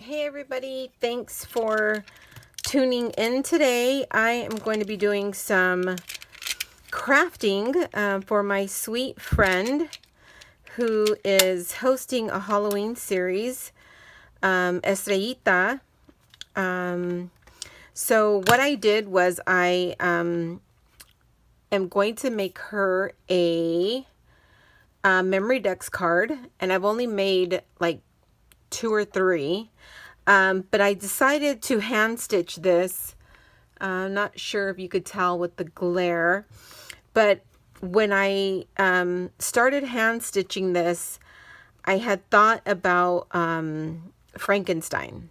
Hey everybody, thanks for tuning in today. I am going to be doing some crafting for my sweet friend who is hosting a Halloween series, Estrellita. So what I did was I am going to make her a memory decks card, and I've only made like 2 or 3. But I decided to hand stitch this. I'm not sure if you could tell with the glare, but when I started hand stitching this, I had thought about Frankenstein.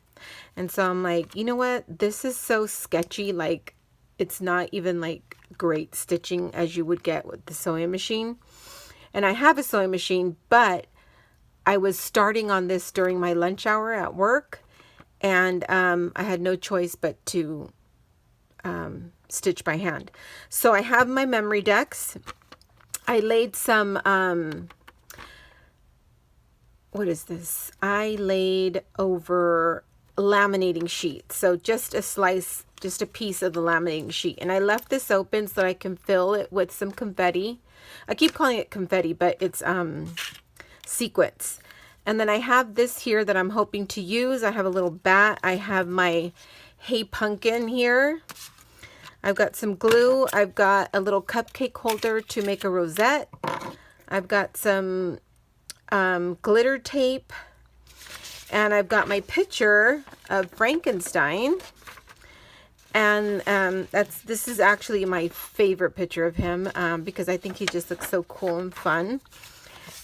And so I'm like, you know what? This is so sketchy. Like, it's not even like great stitching as you would get with the sewing machine. And I have a sewing machine, but I was starting on this during my lunch hour at work. And I had no choice but to stitch by hand. So I have my memory decks. I laid some, what is this? I laid over laminating sheet. So just a slice, just a piece of the laminating sheet. And I left this open so that I can fill it with some confetti. I keep calling it confetti, but it's sequins. And then I have this here that I'm hoping to use. I have a little bat. I have my Hey Pumpkin here. I've got some glue. I've got a little cupcake holder to make a rosette. I've got some glitter tape. And I've got my picture of Frankenstein. And this is actually my favorite picture of him because I think he just looks so cool and fun.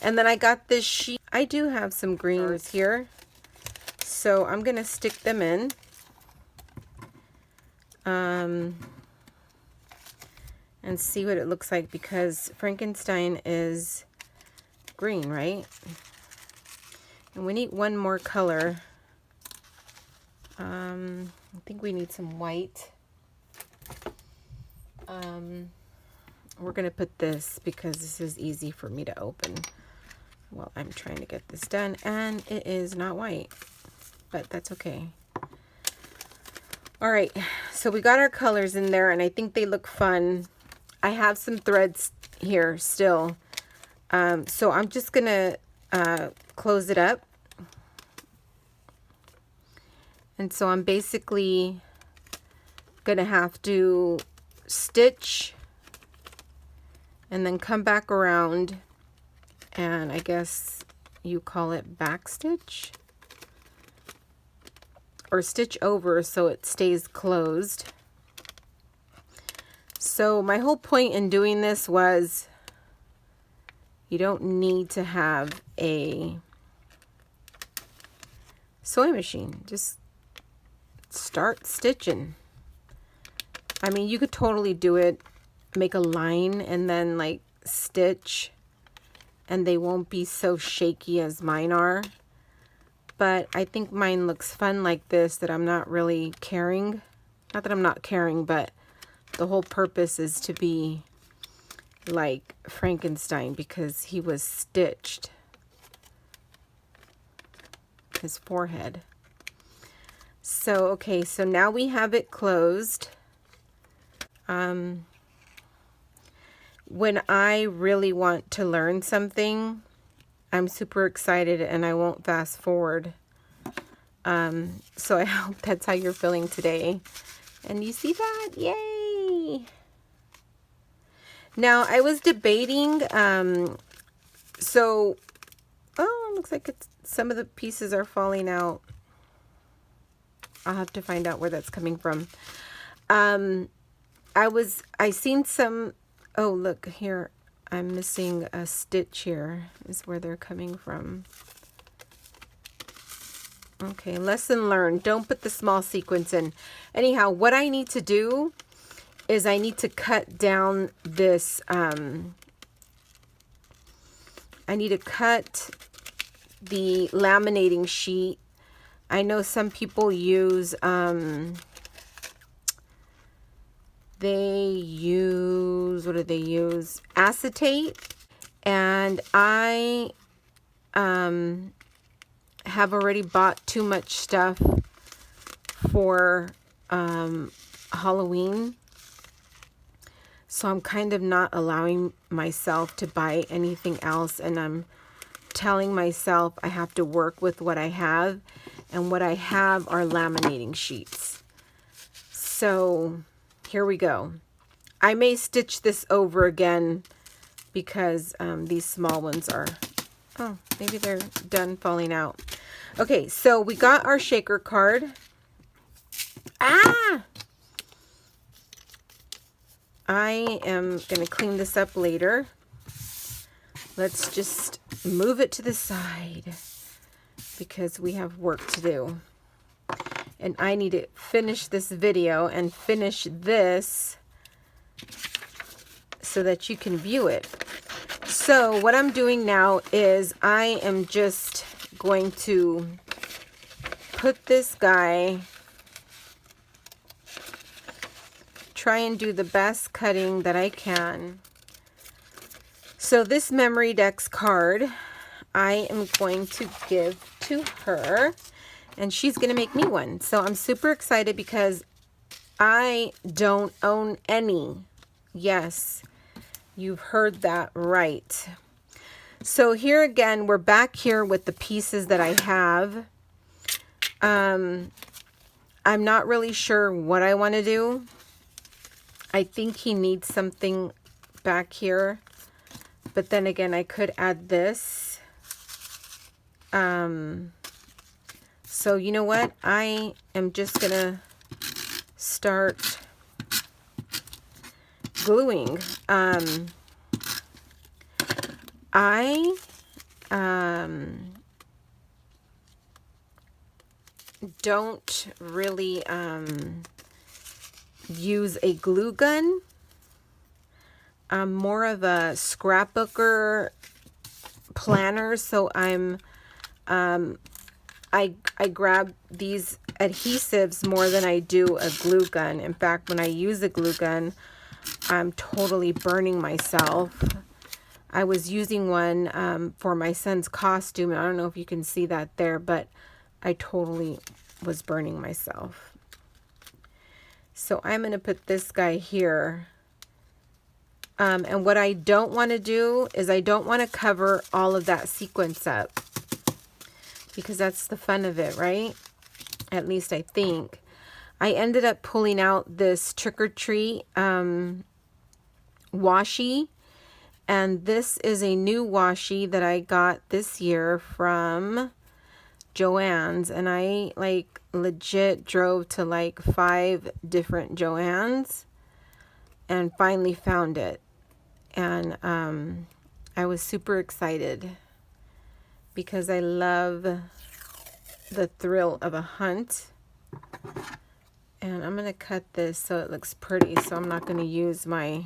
And then I got this sheet. I do have some greens here, so I'm going to stick them in. And see what it looks like, because Frankenstein is green, right? And we need one more color. I think we need some white. We're going to put this because this is easy for me to open while I'm trying to get this done. And it is not white, but that's okay. All right, so we got our colors in there, and I think they look fun. I have some threads here still. So I'm just going to close it up. And so I'm basically going to have to stitch and then come back around, and I guess you call it back stitch or stitch over so it stays closed. So my whole point in doing this was you don't need to have a sewing machine. Just start stitching. I mean, you could totally do it, make a line and then like stitch, and they won't be so shaky as mine are. But I think mine looks fun like this, that I'm not really caring. Not that I'm not caring, but the whole purpose is to be like Frankenstein because he was stitched. His forehead. So, okay, so now we have it closed. When I really want to learn something, I'm super excited and I won't fast forward. So I hope that's how you're feeling today. And you see that? Yay! Now, I was debating, so, oh, it looks like some of the pieces are falling out. I'll have to find out where that's coming from. I seen some, oh, look here, I'm missing a stitch here, is where they're coming from. Okay, lesson learned. Don't put the small sequins in. Anyhow, what I need to do is I need to cut down this, I need to cut the laminating sheet. I know some people use, what do they use? Acetate. And I have already bought too much stuff for Halloween. So I'm kind of not allowing myself to buy anything else, and I'm telling myself I have to work with what I have, and what I have are laminating sheets. So here we go. I may stitch this over again because these small ones are, oh, maybe they're done falling out. Okay, so we got our shaker card. Ah! I am going to clean this up later. Let's just move it to the side because we have work to do. And I need to finish this video and finish this so that you can view it. So what I'm doing now is I am just going to put this guy, try and do the best cutting that I can. So this Memory Decks card, I am going to give to her, and she's going to make me one. So I'm super excited because I don't own any. Yes, you've heard that right. So here again, we're back here with the pieces that I have. I'm not really sure what I want to do. I think he needs something back here. But then again, I could add this. So you know what? I am just going to start gluing. I don't really use a glue gun. I'm more of a scrapbooker planner, so I grab these adhesives more than I do a glue gun. In fact, when I use a glue gun, I'm totally burning myself. I was using one for my son's costume, and I don't know if you can see that there, but I totally was burning myself. So I'm going to put this guy here. And what I don't want to do is I don't want to cover all of that sequence up, because that's the fun of it, right? At least I think. I ended up pulling out this Trick or Treat washi, and this is a new washi that I got this year from Joann's, and I like legit drove to like 5 different Joann's and finally found it. And I was super excited because I love the thrill of a hunt. And I'm going to cut this so it looks pretty, so I'm not going to use my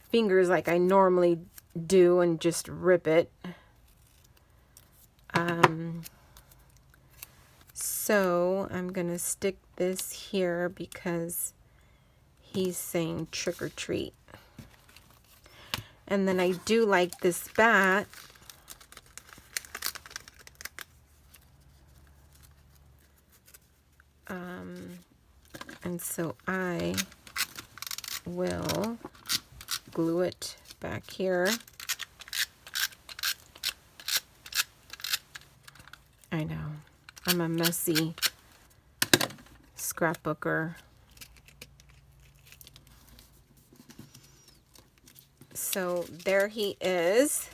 fingers like I normally do and just rip it. So I'm going to stick this here because he's saying trick or treat. And then I do like this bat. And so I will glue it back here. I know, I'm a messy scrapbooker. So there he is,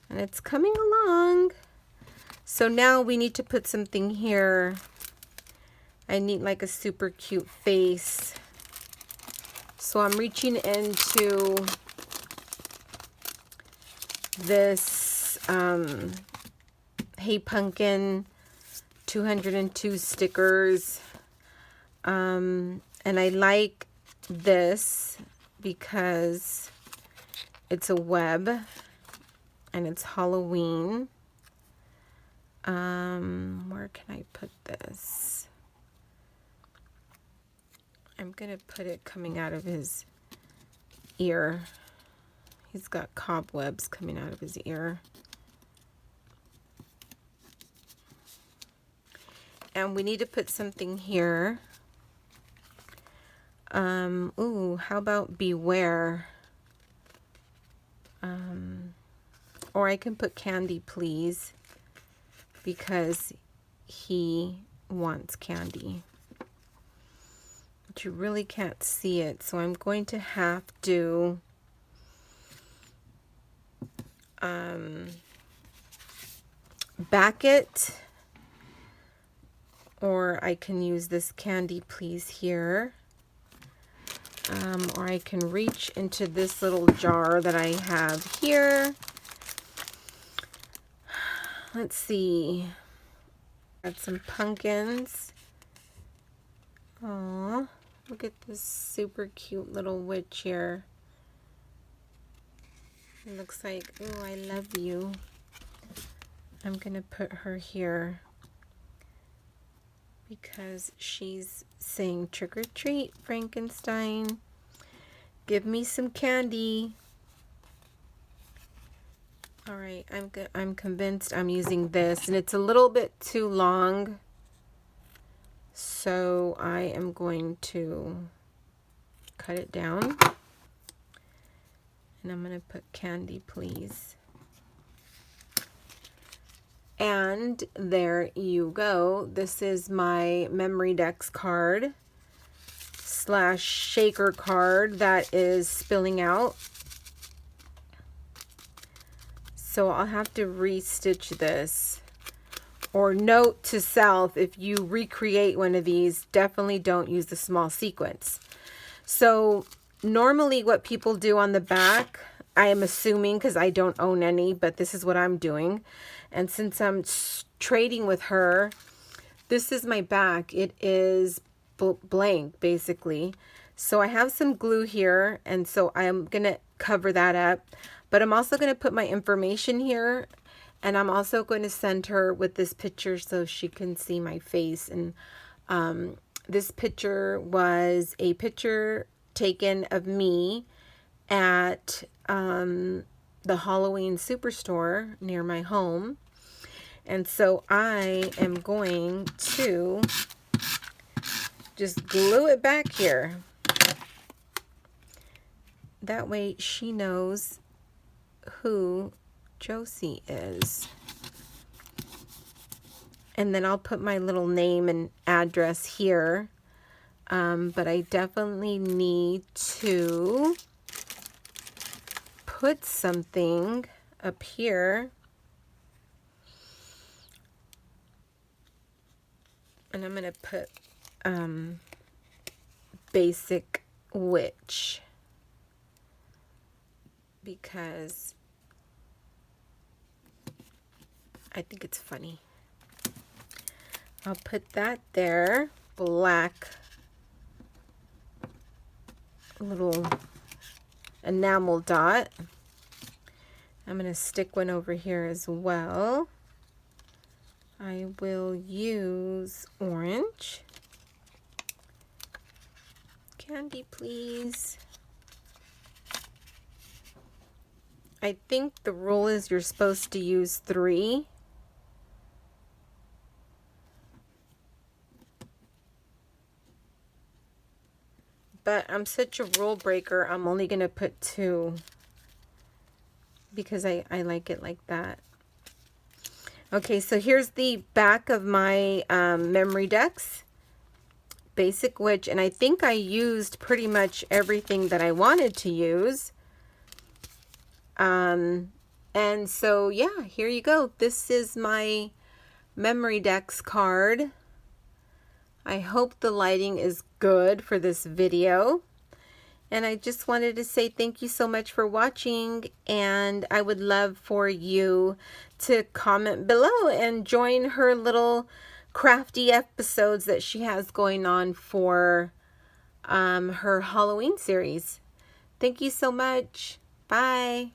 and it's coming along. So now we need to put something here. I need like a super cute face. So I'm reaching into this Hey Pumpkin 202 stickers. And I like this because it's a web and it's Halloween. Where can I put this? I'm gonna put it coming out of his ear. He's got cobwebs coming out of his ear. And we need to put something here. Ooh, how about beware? Or I can put candy, please, because he wants candy. But you really can't see it, so I'm going to have to back it, or I can use this candy, please, here. Or I can reach into this little jar that I have here. Let's see. Got some pumpkins. Aw, look at this super cute little witch here. It looks like, oh, I love you. I'm gonna put her here because she's saying trick or treat, Frankenstein. Give me some candy. All right, I'm convinced I'm using this, and it's a little bit too long, so I am going to cut it down, and I'm going to put candy, please. And there you go. This is my memory decks card / shaker card that is spilling out. So I'll have to restitch this. Or note to self, if you recreate one of these, definitely don't use the small sequence. So normally what people do on the back, I am assuming because I don't own any, but this is what I'm doing. And since I'm trading with her, this is my back. It is blank, basically. So I have some glue here, and so I'm going to cover that up. But I'm also going to put my information here, and I'm also going to send her with this picture so she can see my face. And this picture was a picture taken of me at the Halloween Superstore near my home. And so I am going to just glue it back here. That way she knows who Jossie is. And then I'll put my little name and address here. But I definitely need to put something up here. And I'm going to put basic witch, because I think it's funny. I'll put that there. Black little enamel dot. I'm going to stick one over here as well. I will use orange. Candy, please. I think the rule is you're supposed to use 3. But I'm such a rule breaker, I'm only going to put 2 because I like it like that. Okay, so here's the back of my memory decks. Basic Witch, and I think I used pretty much everything that I wanted to use. And so, yeah, here you go. This is my memory decks card. I hope the lighting is good for this video. And I just wanted to say thank you so much for watching, and I would love for you to comment below and join her little crafty episodes that she has going on for her Halloween series. Thank you so much. Bye.